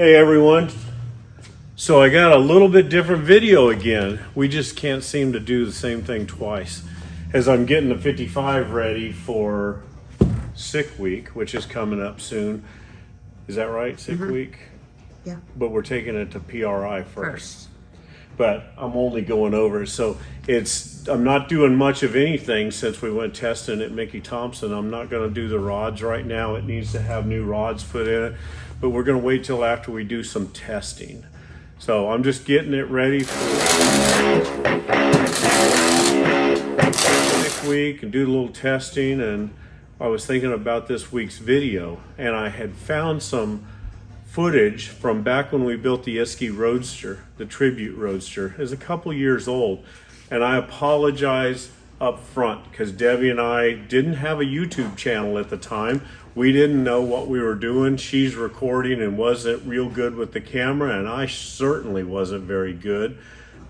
Hey everyone. So I got a little bit different video again. We just can't seem to do the same thing twice. As I'm getting the 55 ready for sick week, which is coming up soon. Is that right? Sick week? Yeah. But we're taking it to PRI first. But I'm only going over it. So I'm not doing much of anything since we went testing at Mickey Thompson. I'm not going to do the rods right now. It needs to have new rods put in it. But we're going to wait till after we do some testing. So I'm just getting it ready for next week and do a little testing. And I was thinking about this week's video, and I had found some footage from back when we built the Isky Roadster, the Tribute Roadster. It's a couple years old, and I apologize up front because Debbie and I didn't have a YouTube channel at the time. We didn't know what we were doing. She's recording and wasn't real good with the camera, and I certainly wasn't very good.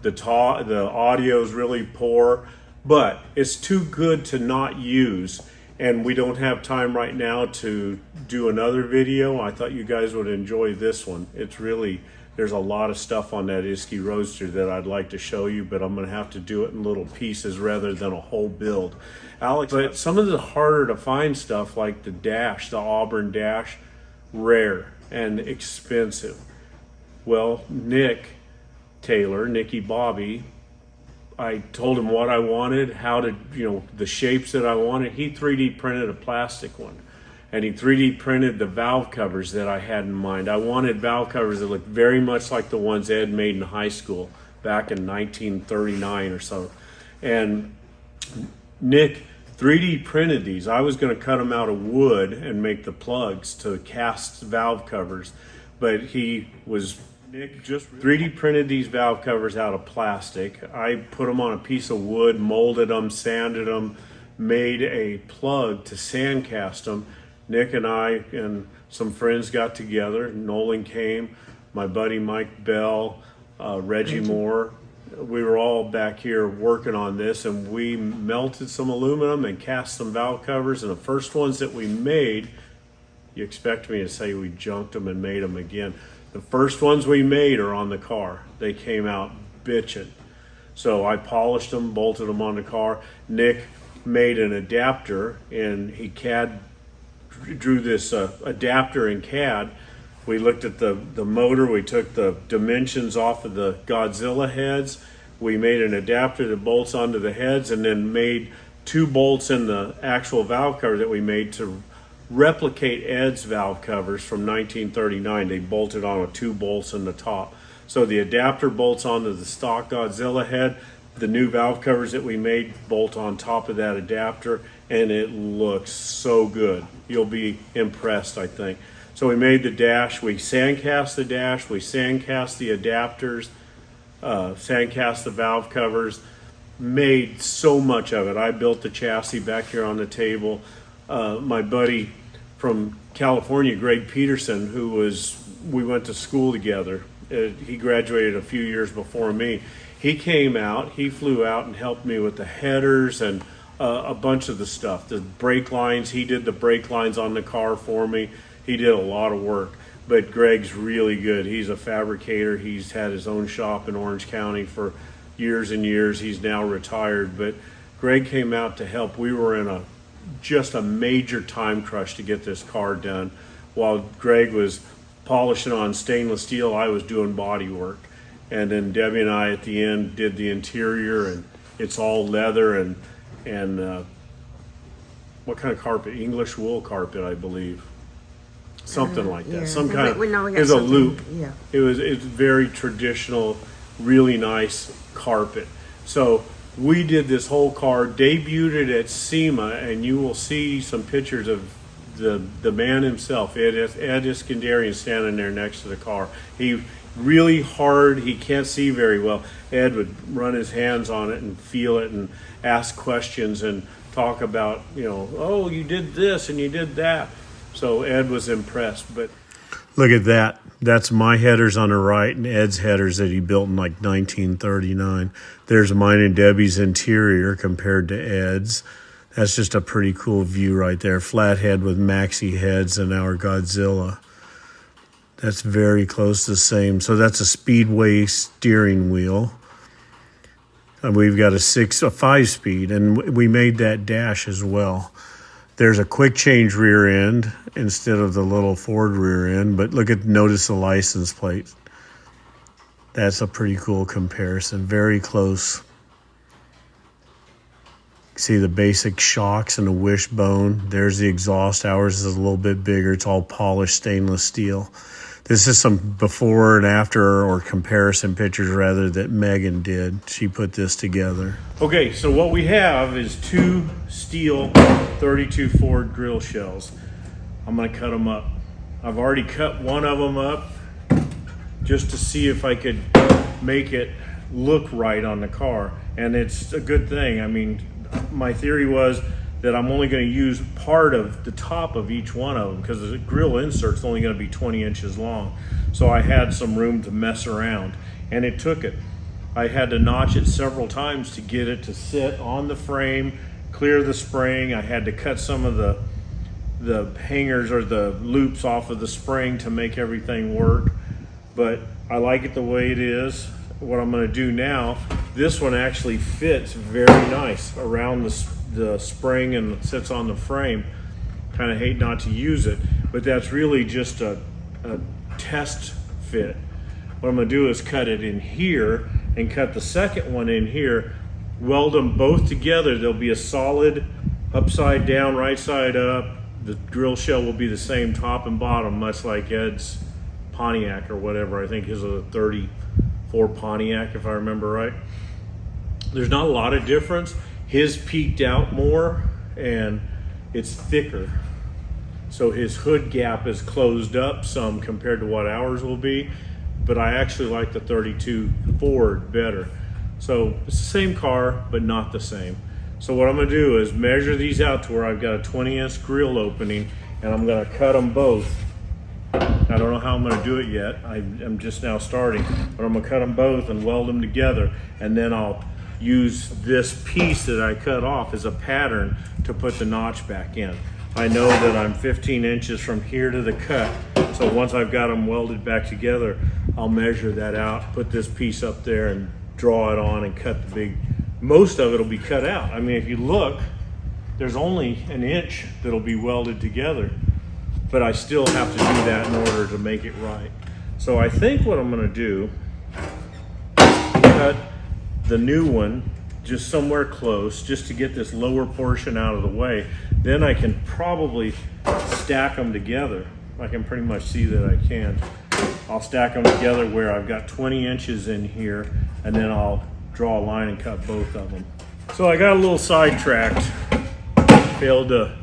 The audio is really poor, but it's too good to not use. And we don't have time right now to do another video. I thought you guys would enjoy this one. There's a lot of stuff on that Isky Roadster that I'd like to show you, but I'm gonna have to do it in little pieces rather than a whole build. Alex, but some of the harder to find stuff like the dash, the Auburn dash, rare and expensive. Well, Nick Taylor, Nicky Bobby, I told him what I wanted, the shapes that I wanted. He 3D printed a plastic one, and he 3D printed the valve covers that I had in mind. I wanted valve covers that looked very much like the ones Ed made in high school back in 1939 or so. And Nick 3D printed these. I was going to cut them out of wood and make the plugs to cast valve covers, but Nick just 3D printed these valve covers out of plastic. I put them on a piece of wood, molded them, sanded them, made a plug to sand cast them. Nick and I and some friends got together. Nolan came, my buddy Mike Bell, Reggie Moore. We were all back here working on this, and we melted some aluminum and cast some valve covers. And the first ones that we made, you expect me to say we junked them and made them again. The first ones we made are on the car. They came out bitching. So I polished them, bolted them on the car. Nick made an adapter, and he drew this adapter in CAD. We looked at the motor. We took the dimensions off of the Godzilla heads. We made an adapter that bolts onto the heads, and then made 2 bolts in the actual valve cover that we made to replicate Ed's valve covers from 1939. They bolted on with 2 bolts in the top. So the adapter bolts onto the stock Godzilla head. The new valve covers that we made bolt on top of that adapter, and it looks so good. You'll be impressed, I think. So we made the dash. We sandcast the dash. We sandcast the adapters, sandcast the valve covers. Made so much of it. I built the chassis back here on the table. My buddy from California, Greg Peterson, we went to school together. He graduated a few years before me. He came out, he flew out and helped me with the headers and a bunch of the stuff. The brake lines, he did the brake lines on the car for me. He did a lot of work, but Greg's really good. He's a fabricator. He's had his own shop in Orange County for years and years. He's now retired, but Greg came out to help. We were in just a major time crush to get this car done. While Greg was polishing on stainless steel, I was doing body work. And then Debbie and I at the end did the interior, and it's all leather and what kind of carpet? English wool carpet, I believe. Something like that. Yeah. Some kind of, it was a loop. Yeah. It's very traditional, really nice carpet. So we did this whole car, debuted it at SEMA, and you will see some pictures of the man himself, Ed Iskenderian, standing there next to the car. He really hard, he can't see very well. Ed would run his hands on it and feel it and ask questions and talk about, oh, you did this and you did that. So Ed was impressed. But look at that. That's my headers on the right and Ed's headers that he built in like 1939. There's mine and Debbie's interior compared to Ed's. That's just a pretty cool view right there. Flathead with maxi heads and our Godzilla. That's very close to the same. So that's a Speedway steering wheel. And we've got a 5-speed, and we made that dash as well. There's a quick change rear end instead of the little Ford rear end, but notice the license plate. That's a pretty cool comparison, very close. See the basic shocks and the wishbone. There's the exhaust. Ours is a little bit bigger. It's all polished stainless steel. This is some before and after, or comparison pictures rather, that Megan did. She put this together. Okay, so what we have is 2 steel 32 Ford grill shells. I'm gonna cut them up. I've already cut one of them up just to see if I could make it look right on the car. And it's a good thing. I mean, my theory was that I'm only going to use part of the top of each one of them because the grill insert's only going to be 20 inches long. So I had some room to mess around, and it took it. I had to notch it several times to get it to sit on the frame, clear the spring. I had to cut some of the hangers or the loops off of the spring to make everything work. But I like it the way it is. What I'm going to do now, this one actually fits very nice around the spring and sits on the frame. Kind of hate not to use it, but that's really just a test fit. What I'm going to do is cut it in here and cut the second one in here, weld them both together. There'll be a solid upside down, right side up. The grill shell will be the same top and bottom, much like Ed's Pontiac or whatever. I think is a 34 Pontiac, if I remember right. There's not a lot of difference. His peaked out more and it's thicker. So his hood gap is closed up some compared to what ours will be. But I actually like the 32 Ford better. So it's the same car, but not the same. So what I'm gonna do is measure these out to where I've got a 20-inch grill opening, and I'm gonna cut them both. I don't know how I'm gonna do it yet. I'm just now starting, but I'm gonna cut them both and weld them together, and then I'll use this piece that I cut off as a pattern to put the notch back in. I know that I'm 15 inches from here to the cut, so once I've got them welded back together, I'll measure that out, put this piece up there and draw it on and cut the big, most of it will be cut out. I mean, if you look, there's only an inch that'll be welded together, but I still have to do that in order to make it right. So I think what I'm gonna do, cut the new one just somewhere close, just to get this lower portion out of the way. Then I can probably stack them together. I can pretty much see that I can. I'll stack them together where I've got 20 inches in here, and then I'll draw a line and cut both of them. So I got a little sidetracked, failed to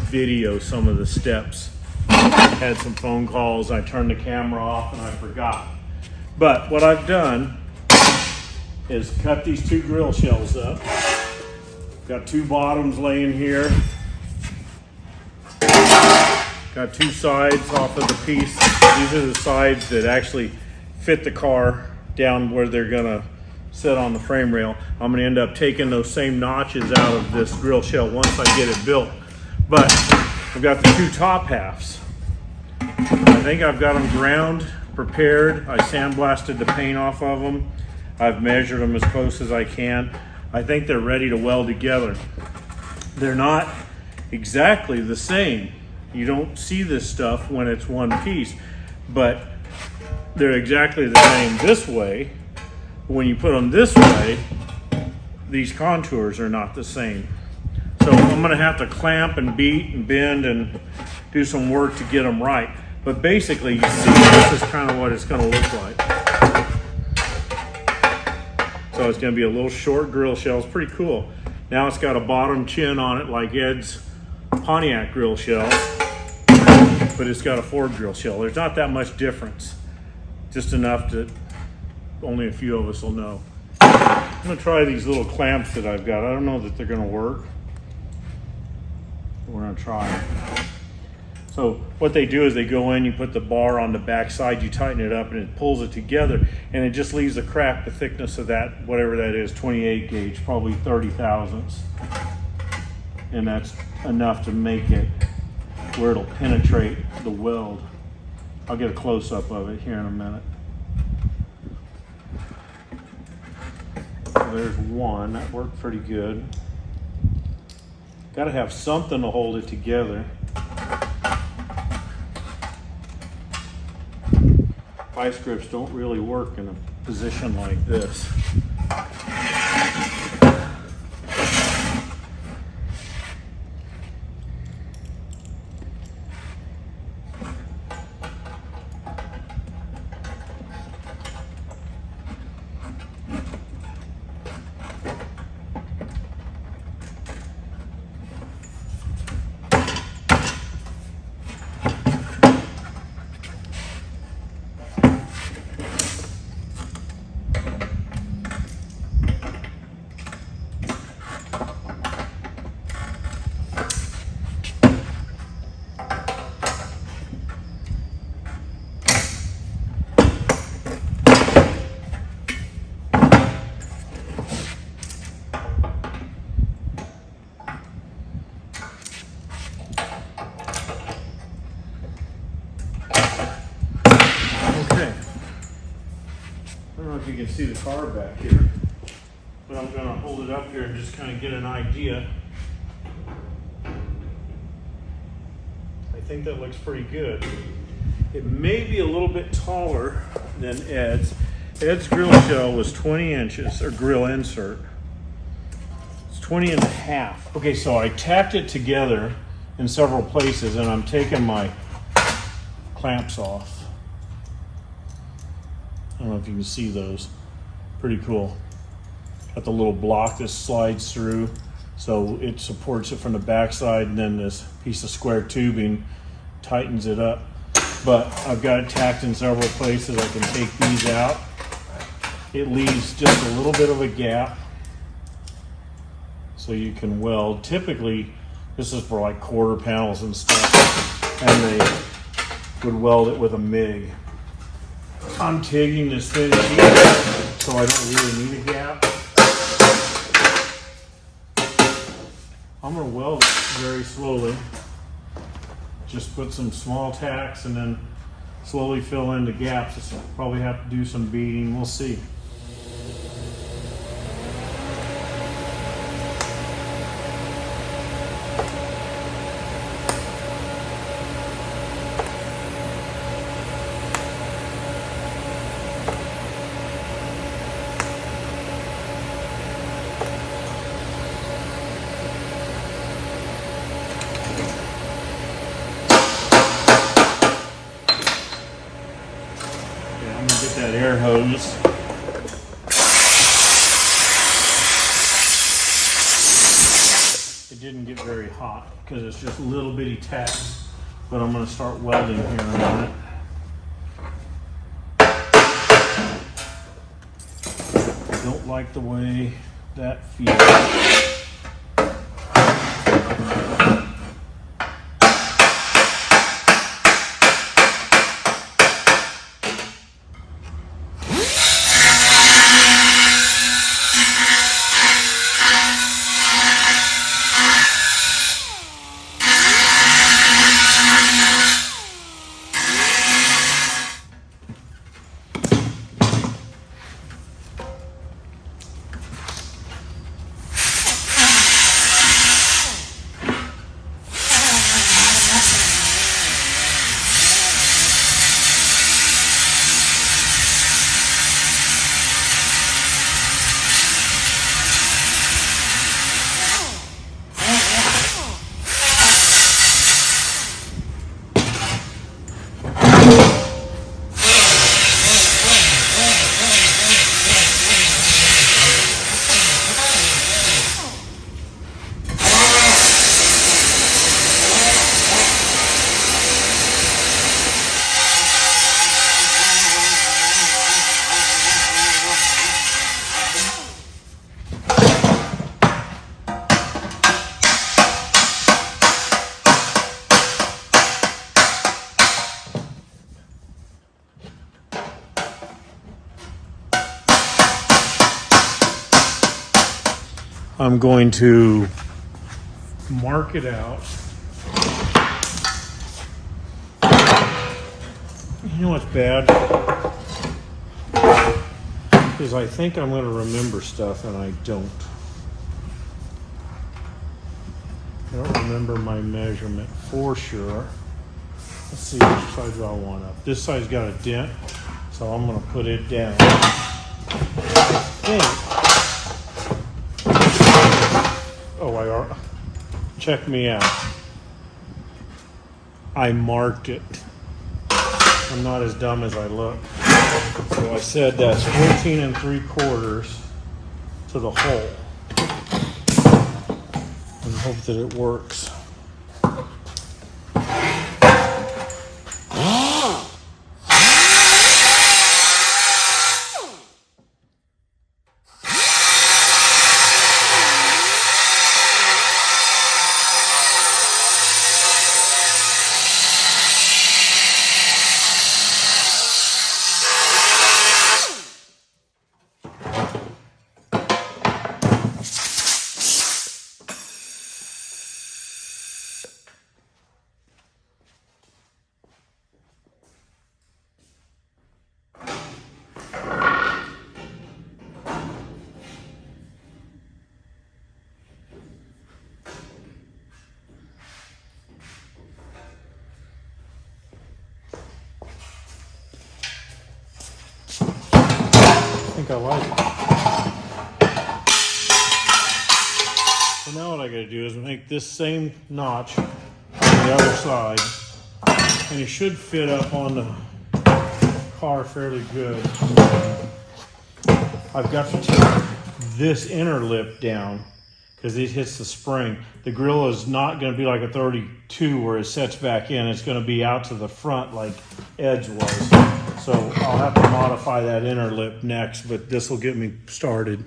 video some of the steps. Had some phone calls, I turned the camera off and I forgot. But what I've done is cut these 2 grill shells up. Got 2 bottoms laying here. Got 2 sides off of the piece. These are the sides that actually fit the car down where they're gonna sit on the frame rail. I'm gonna end up taking those same notches out of this grill shell once I get it built. But I've got the 2 top halves. I think I've got them ground, prepared. I sandblasted the paint off of them. I've measured them as close as I can. I think they're ready to weld together. They're not exactly the same. You don't see this stuff when it's one piece, but they're exactly the same this way. When you put them this way, these contours are not the same. So I'm gonna have to clamp and beat and bend and do some work to get them right. But basically, you see, this is kind of what it's gonna look like. So it's gonna be a little short grill shell. It's pretty cool. Now it's got a bottom chin on it like Ed's Pontiac grill shell, but it's got a Ford grill shell. There's not that much difference. Just enough that only a few of us will know. I'm gonna try these little clamps that I've got. I don't know that they're gonna work. We're gonna try them. So what they do is they go in, you put the bar on the back side, you tighten it up and it pulls it together, and it just leaves a crack the thickness of that, whatever that is, 28 gauge, probably 30 thousandths. And that's enough to make it where it'll penetrate the weld. I'll get a close-up of it here in a minute. So there's one, that worked pretty good. Got to have something to hold it together. Vice grips don't really work in a position like this. You can see the car back here, but I'm going to hold it up here and just kind of get an idea. I think that looks pretty good. It may be a little bit taller than Ed's. Ed's grill shell was 20 inches, or grill insert. It's 20 and a half. Okay, so I tacked it together in several places, and I'm taking my clamps off. I don't know if you can see those. Pretty cool. Got the little block that slides through, so it supports it from the backside, and then this piece of square tubing tightens it up. But I've got it tacked in several places. I can take these out. It leaves just a little bit of a gap so you can weld. Typically, this is for like quarter panels and stuff, and they would weld it with a MIG. I'm taking this thin sheet, so I don't really need a gap. I'm going to weld it very slowly. Just put some small tacks and then slowly fill in the gaps. I'll probably have to do some beading. We'll see. Get that air hose. It didn't get very hot because it's just little bitty tacks, but I'm going to start welding here in a minute. I don't like the way that feels. I'm going to mark it out You know what's bad? Because I think I'm going to remember stuff and I don't. I don't remember my measurement for sure. Let's see which side do I want up. This side's got a dent, so I'm going to put it down. I think. Oh, I are. Check me out. I marked it. I'm not as dumb as I look. So I said that's 14 3/4 to the hole. And hope that it works. I think I like it. So now what I gotta do is make this same notch on the other side, and it should fit up on the car fairly good. I've got to take this inner lip down because it hits the spring. The Grille is not going to be like a 32 where it sets back in. It's going to be out to the front like Ed's was. So I'll have to modify that inner lip next, but this will get me started.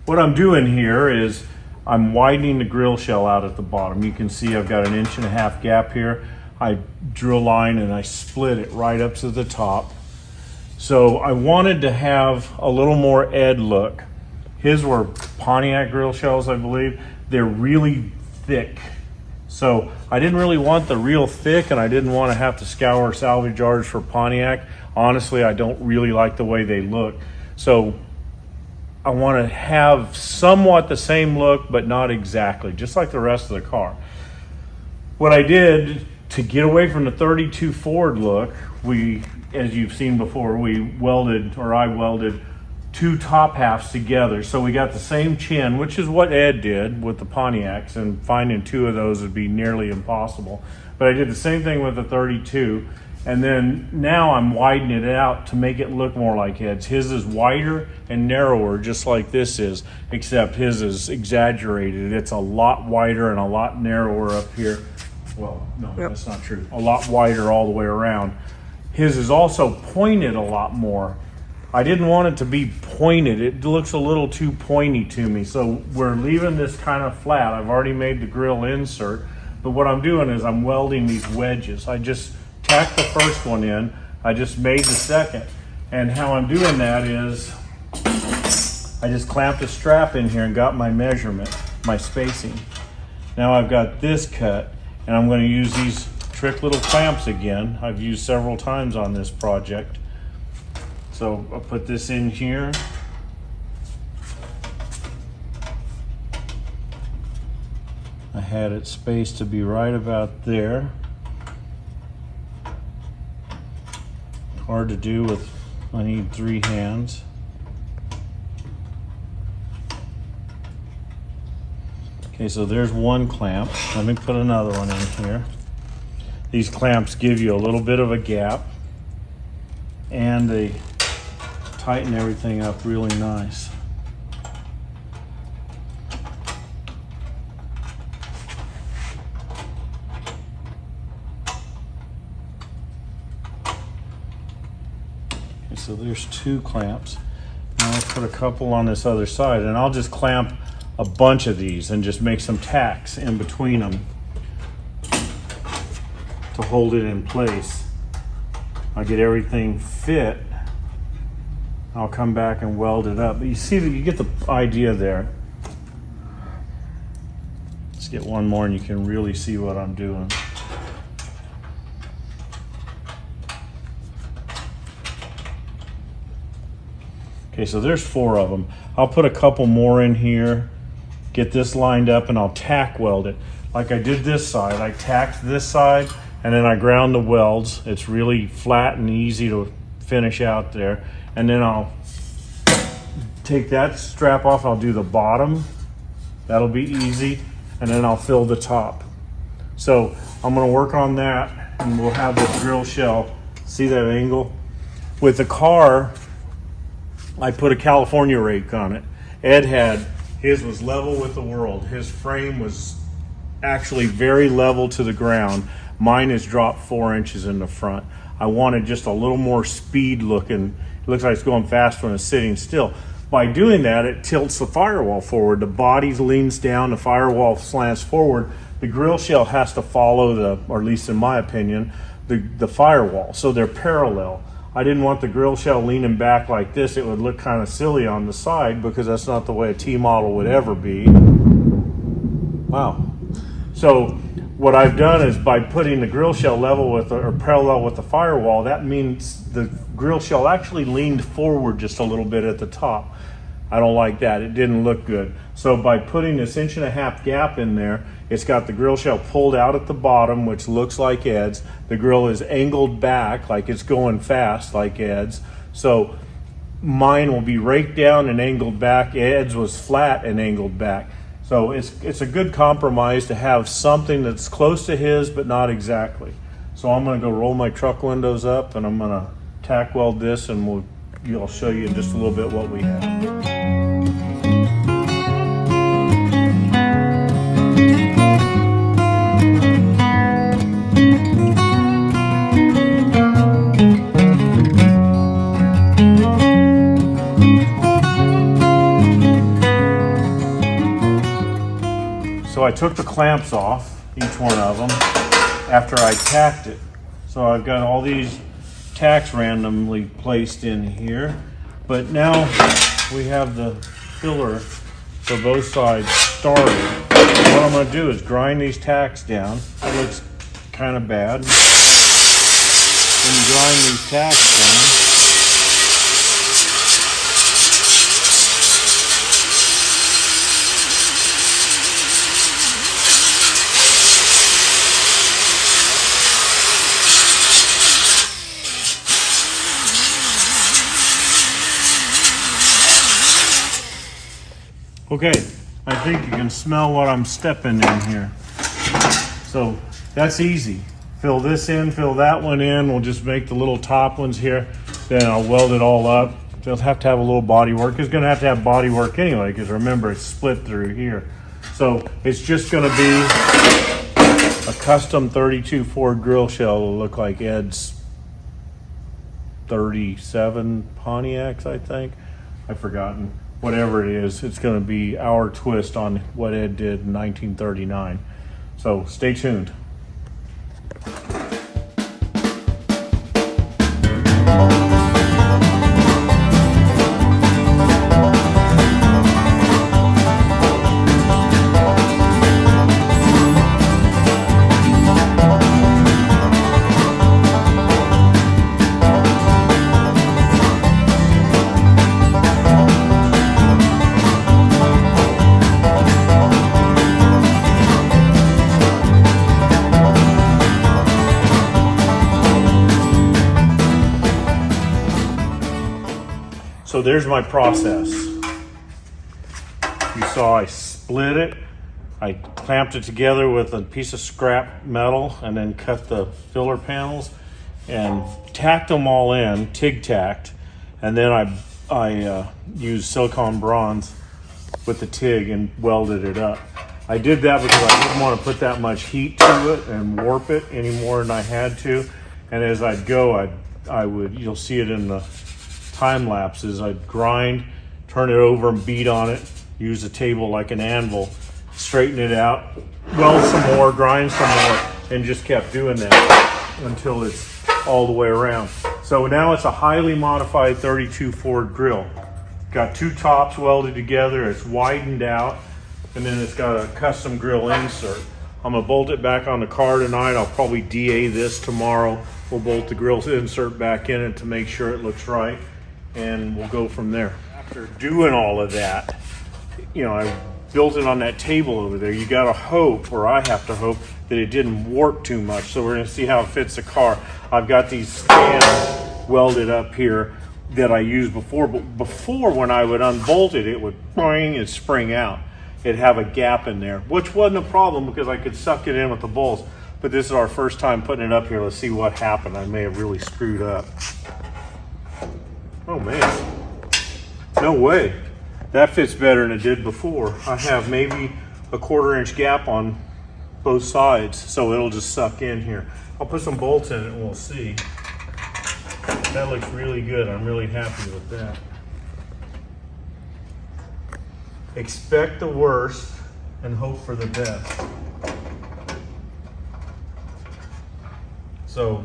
What I'm doing here is I'm widening the Grille shell out at the bottom. You can see I've got an 1.5 inch gap here. I drew a line and I split it right up to the top. So I wanted to have a little more Ed look. His were Pontiac Grille shells, I believe. They're really thick. So I didn't really want the real thick, and I didn't want to have to scour salvage yards for Pontiac. Honestly, I don't really like the way they look. So I want to have somewhat the same look, but not exactly, just like the rest of the car. What I did to get away from the 32 Ford look, as you've seen before, I welded two top halves together. So we got the same chin, which is what Ed did with the Pontiacs, and finding two of those would be nearly impossible. But I did the same thing with the 32, and then now I'm widening it out to make it look more like Ed's. His is wider and narrower, just like this is, except his is exaggerated. It's a lot wider and a lot narrower up here. Well, no, That's not true. A lot wider all the way around. His is also pointed a lot more. I didn't want it to be pointed. It looks a little too pointy to me. So we're leaving this kind of flat. I've already made the Grille insert, but what I'm doing is I'm welding these wedges. I just tacked the first one in. I just made the second. And how I'm doing that is I just clamped a strap in here and got my measurement, my spacing. Now I've got this cut, and I'm going to use these trick little clamps again. I've used several times on this project. So I'll put this in here. I had it spaced to be right about there. Hard to do with, I need 3 hands. Okay, so there's one clamp. Let me put another one in here. These clamps give you a little bit of a gap, and they tighten everything up really nice. Okay, so there's 2 clamps. Now I'll put a couple on this other side, and I'll just clamp a bunch of these and just make some tacks in between them to hold it in place. I'll get everything fit. I'll come back and weld it up. But you see that you get the idea there. Let's get one more and you can really see what I'm doing. Okay, so there's 4 of them. I'll put a couple more in here, get this lined up, and I'll tack weld it. Like I did this side, I tacked this side, and then I ground the welds. It's really flat and easy to finish out there. And then I'll take that strap off, I'll do the bottom. That'll be easy. And then I'll fill the top. So I'm gonna work on that, and we'll have this grill shell. See that angle? With the car, I put a California rake on it. Ed had, his was level with the world. His frame was actually very level to the ground. Mine is dropped 4 inches in the front. I wanted just a little more speed looking. It looks like it's going fast when it's sitting still. By doing that, it tilts the firewall forward. The body leans down, the firewall slants forward. The grill shell has to follow the, or at least in my opinion, the firewall. So they're parallel. I didn't want the grill shell leaning back like this. It would look kind of silly on the side because that's not the way a T model would ever be. Wow. So what I've done is by putting the grill shell level with or parallel with the firewall, that means the grill shell actually leaned forward just a little bit at the top. I don't like that. It didn't look good. So by putting this 1.5 inch gap in there, it's got the grill shell pulled out at the bottom, which looks like Ed's. The grill is angled back, like it's going fast, like Ed's. So mine will be raked down and angled back. Ed's was flat and angled back. So it's a good compromise to have something that's close to his, but not exactly. So I'm gonna go roll my truck windows up, and I'm gonna tack weld this, and I'll show you in just a little bit what we have. So I took the clamps off, each one of them, after I tacked it. So I've got all these tacks randomly placed in here. But now we have the filler for both sides started. What I'm gonna do is grind these tacks down. It looks kind of bad. When you grind these tacks down, okay, I think you can smell what I'm stepping in here. So that's easy. Fill this in, fill that one in. We'll just make the little top ones here. Then I'll weld it all up. They'll have to have a little body work. It's gonna have to have body work anyway, because remember, it's split through here. So it's just gonna be a custom 32 Ford grill shell. It'll look like Ed's 37 Pontiacs, I think. I've forgotten. Whatever it is, it's going to be our twist on what Ed did in 1939. So stay tuned. So there's my process. You saw I split it, I clamped it together with a piece of scrap metal, and then cut the filler panels and tacked them all in, TIG tacked, and then I used silicone bronze with the TIG and welded it up. I did that because I didn't want to put that much heat to it and warp it any more than I had to. And as I'd go, I would, you'll see it in the time lapses, I'd grind, turn it over and beat on it, use a table like an anvil, straighten it out, weld some more, grind some more, and just kept doing that until it's all the way around. So now it's a highly modified 32 Ford grill. Got 2 tops welded together, it's widened out, and then it's got a custom grill insert. I'm gonna bolt it back on the car tonight. I'll probably DA this tomorrow. We'll bolt the grill insert back in it to make sure it looks right, and we'll go from there. after doing all of that, you know, I built it on that table over there. You gotta hope, or I have to hope, that it didn't warp too much. So we're gonna see how it fits the car. I've got these stands welded up here that I used before, but before when I would unbolt it, it would boing and spring out. It'd have a gap in there, which wasn't a problem because I could suck it in with the bolts. But this is our first time putting it up here. Let's see what happened. I may have really screwed up. Oh man, no way. That fits better than it did before. I have maybe a 1/4 inch gap on both sides, so it'll just suck in here. I'll put some bolts in it and we'll see. That looks really good. I'm really happy with that. Expect the worst and hope for the best. So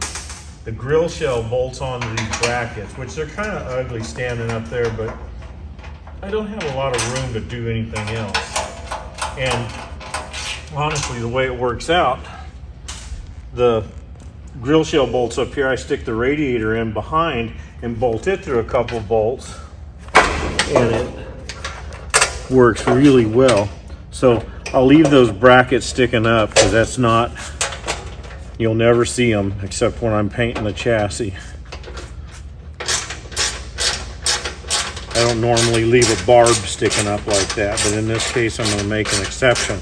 the grill shell bolts onto these brackets, which they're kind of ugly standing up there, but I don't have a lot of room to do anything else. And honestly, the way it works out, the grill shell bolts up here, I stick the radiator in behind and bolt it through a couple bolts, and it works really well. So I'll leave those brackets sticking up because that's not, you'll never see them except when I'm painting the chassis. I don't normally leave a barb sticking up like that, but in this case I'm going to make an exception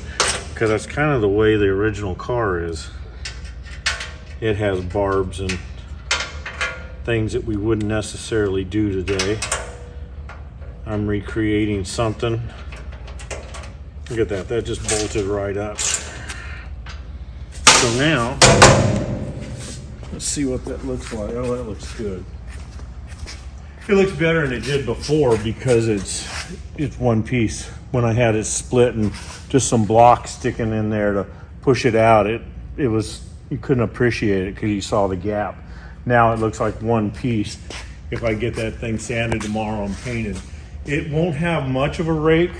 because that's kind of the way the original car is. It has barbs and things that we wouldn't necessarily do today. I'm recreating something. Look at that, that just bolted right up. So now, let's see what that looks like. Oh, that looks good. It looks better than it did before because it's one piece. When I had it split and just some blocks sticking in there to push it out, it was, you couldn't appreciate it because you saw the gap. Now it looks like one piece. If I get that thing sanded tomorrow and painted, it won't have much of a rake.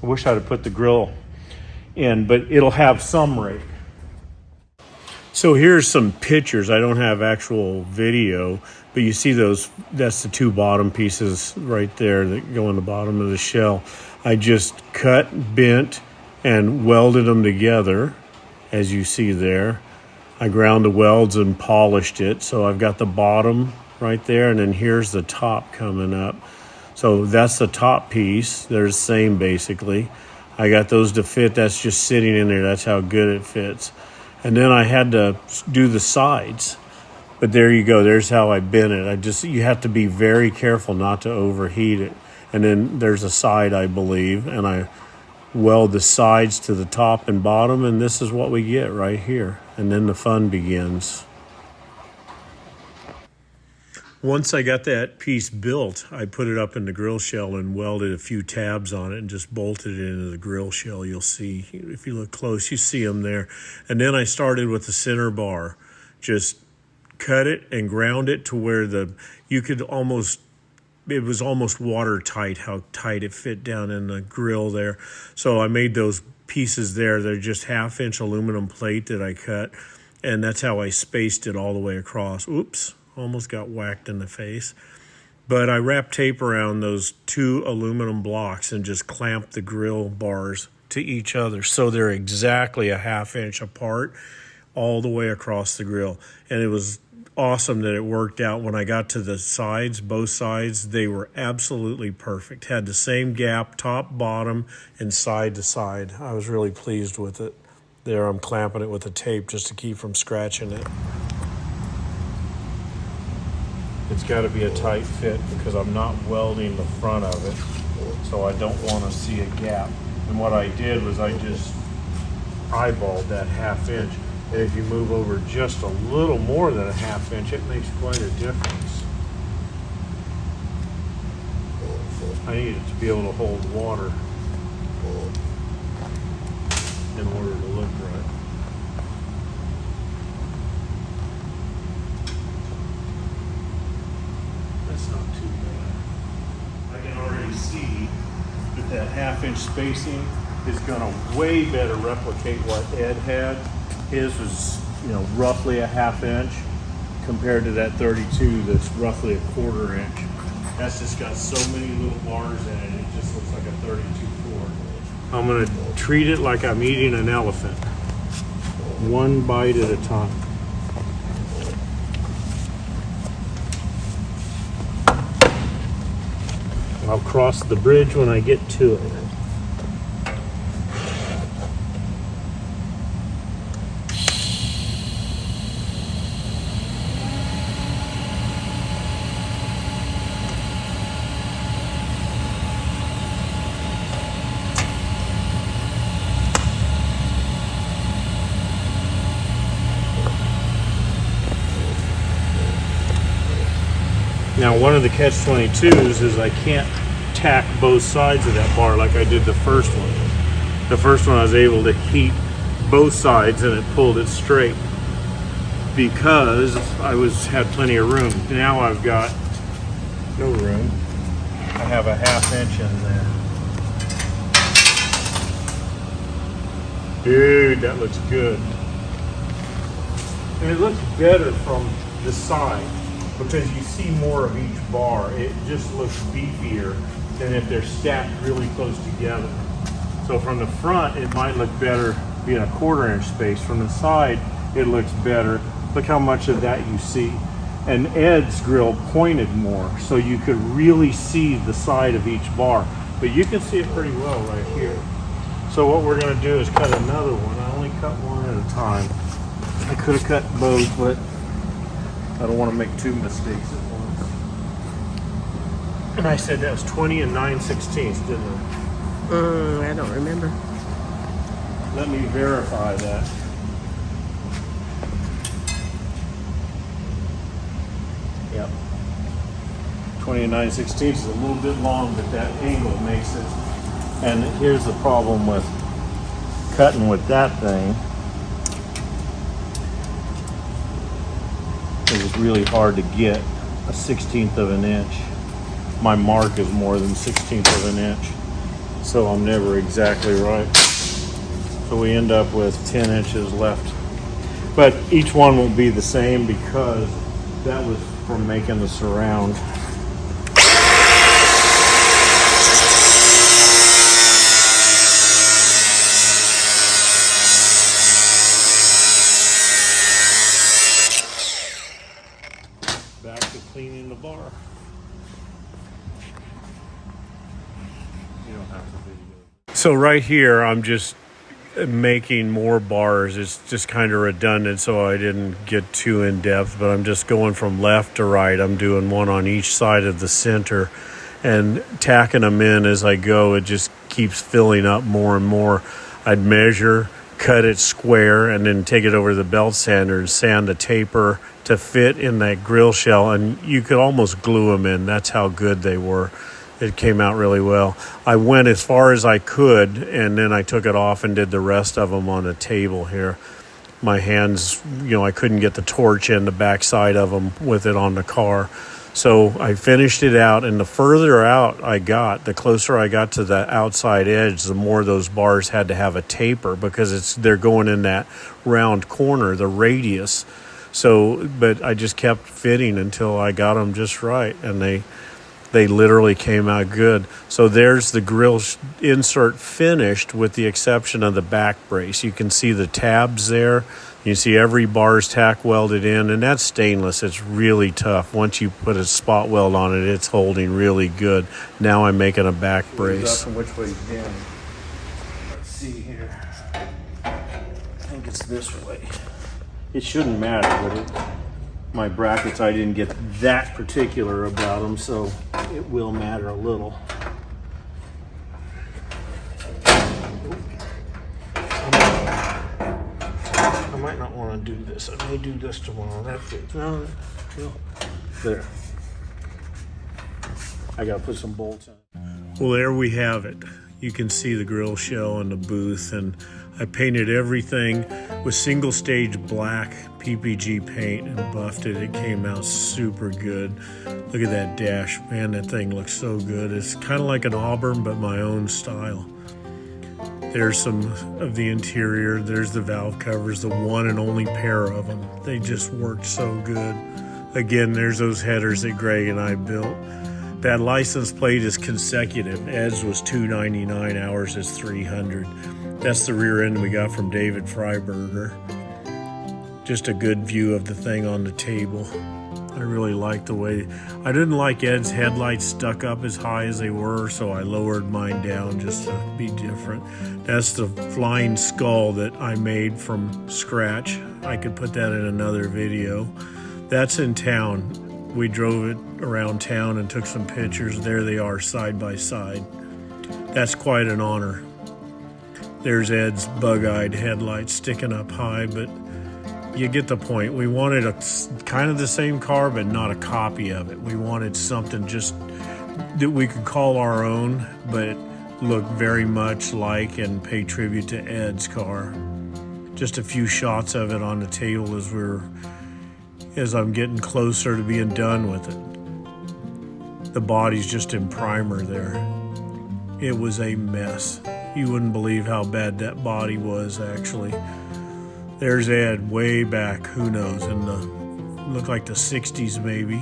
I wish I'd have put the grill in, but it'll have some rake. So here's some pictures. I don't have actual video, but you see those, that's the two bottom pieces right there that go in the bottom of the shell. I just cut, bent, and welded them together, as you see there. I ground the welds and polished it. So I've got the bottom right there, and then here's the top coming up. So that's the top piece. They're the same basically. I got those to fit. That's just sitting in there. That's how good it fits. And then I had to do the sides. But there you go. There's how I bent it. You have to be very careful not to overheat it. And then there's a side, I believe, and I weld the sides to the top and bottom, and this is what we get right here. And then the fun begins. Once I got that piece built, I put it up in the grill shell and welded a few tabs on it and just bolted it into the grill shell. You'll see, if you look close, you see them there. And then I started with the center bar. Just cut it and ground it to where you could almost, it was almost watertight how tight it fit down in the grill there. So I made those pieces there. They're just 1/2 inch aluminum plate that I cut, and that's how I spaced it all the way across. Oops, almost got whacked in the face. But I wrapped tape around those 2 aluminum blocks and just clamped the grill bars to each other. So they're exactly 1/2 inch apart all the way across the grill. And it was awesome that it worked out. When I got to the sides, both sides, they were absolutely perfect. Had the same gap, top, bottom, and side to side. I was really pleased with it. There, I'm clamping it with the tape just to keep from scratching it. It's got to be a tight fit because I'm not welding the front of it, so I don't want to see a gap. And what I did was I just eyeballed that 1/2 inch. And if you move over just a little more than 1/2 inch, it makes quite a difference. I need it to be able to hold water in order to look right. That's not too bad. I can already see that that 1/2 inch spacing is going to way better replicate what Ed had. His was, roughly 1/2 inch compared to that 32 that's roughly 1/4 inch. That's just got so many little bars in it, it just looks like a 32 Ford. I'm gonna treat it like I'm eating an elephant. One bite at a time. I'll cross the bridge when I get to it. Now, one of the catch-22s is I can't tack both sides of that bar like I did the first one. The first one I was able to heat both sides and it pulled it straight because I had plenty of room. Now I've got no room. I have a 1/2 inch in there. Dude, that looks good. And it looks better from the side, because you see more of each bar. It just looks beefier than if they're stacked really close together. So from the front, it might look better being a 1/4 inch space. From the side, it looks better. Look how much of that you see. And Ed's grill pointed more, so you could really see the side of each bar. But you can see it pretty well right here. So what we're gonna do is cut another one. I only cut one at a time. I could have cut both, but I don't want to make 2 mistakes at once. And I said that was 20 and 9/16, didn't I? I don't remember. Let me verify that. Yep. 20 and 9/16 is a little bit long, but that angle makes it. And here's the problem with cutting with that thing. It's really hard to get a 1/16 of an inch. My mark is more than 1/16 of an inch, so I'm never exactly right. So we end up with 10 inches left. But each one won't be the same because that was from making the surround. Back to cleaning the bar. You don't have to video. So right here, I'm just making more bars. It's just kind of redundant, so I didn't get too in depth, but I'm just going from left to right. I'm doing one on each side of the center and tacking them in as I go. It just keeps filling up more and more. I'd measure, cut it square, and then take it over the belt sander and sand the taper to fit in that grill shell, and you could almost glue them in. That's how good they were. It came out really well. I went as far as I could, and then I took it off and did the rest of them on the table here. My hands, I couldn't get the torch in the backside of them with it on the car. So I finished it out, and the further out I got, the closer I got to the outside edge, the more those bars had to have a taper because they're going in that round corner, the radius. So, but I just kept fitting until I got them just right, and they literally came out good. So there's the grill insert finished with the exception of the back brace. You can see the tabs there. You see every bar's tack welded in, and that's stainless. It's really tough. Once you put a spot weld on it, it's holding really good. Now I'm making a back brace. From which way down? Let's see here. I think it's this way. It shouldn't matter, but my brackets, I didn't get that particular about them, so it will matter a little. I might not want to do this. I may do this tomorrow. That's it. No. There. I got to put some bolts on. Well, there we have it. You can see the grill shell and the booth, and I painted everything with single stage black PPG paint and buffed it. It came out super good. Look at that dash. Man, that thing looks so good. It's kind of like an Auburn, but my own style. There's some of the interior. There's the valve covers, the one and only pair of them. They just worked so good. Again, there's those headers that Greg and I built. That license plate is consecutive. Ed's was $299, ours is $300. That's the rear end we got from David Freiberger. Just a good view of the thing on the table. I really like the way, I didn't like Ed's headlights stuck up as high as they were, so I lowered mine down just to be different. That's the flying skull that I made from scratch. I could put that in another video. That's in town. We drove it around town and took some pictures. There they are side by side. That's quite an honor. There's Ed's bug-eyed headlights sticking up high, but you get the point. We wanted a kind of the same car, but not a copy of it. We wanted something just that we could call our own, but look very much like and pay tribute to Ed's car. Just a few shots of it on the table as I'm getting closer to being done with it. The body's just in primer there. It was a mess. You wouldn't believe how bad that body was, actually. There's Ed way back, who knows, in the, look like the 60s maybe.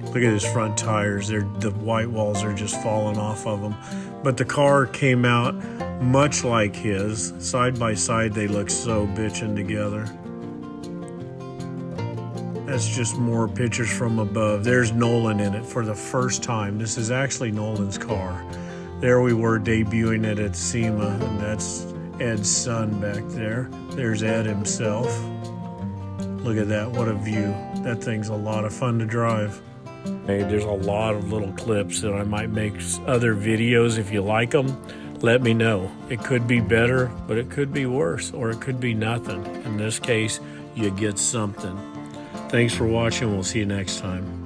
Look at his front tires. The white walls are just falling off of them. But the car came out much like his. Side by side, they look so bitchin' together. That's just more pictures from above. There's Nolan in it for the first time. This is actually Nolan's car. There we were debuting it at SEMA, and that's Ed's son back there. There's Ed himself. Look at that, what a view. That thing's a lot of fun to drive. Hey, there's a lot of little clips that I might make other videos. If you like them, let me know. It could be better, but it could be worse, or it could be nothing. In this case, you get something. Thanks for watching. We'll see you next time.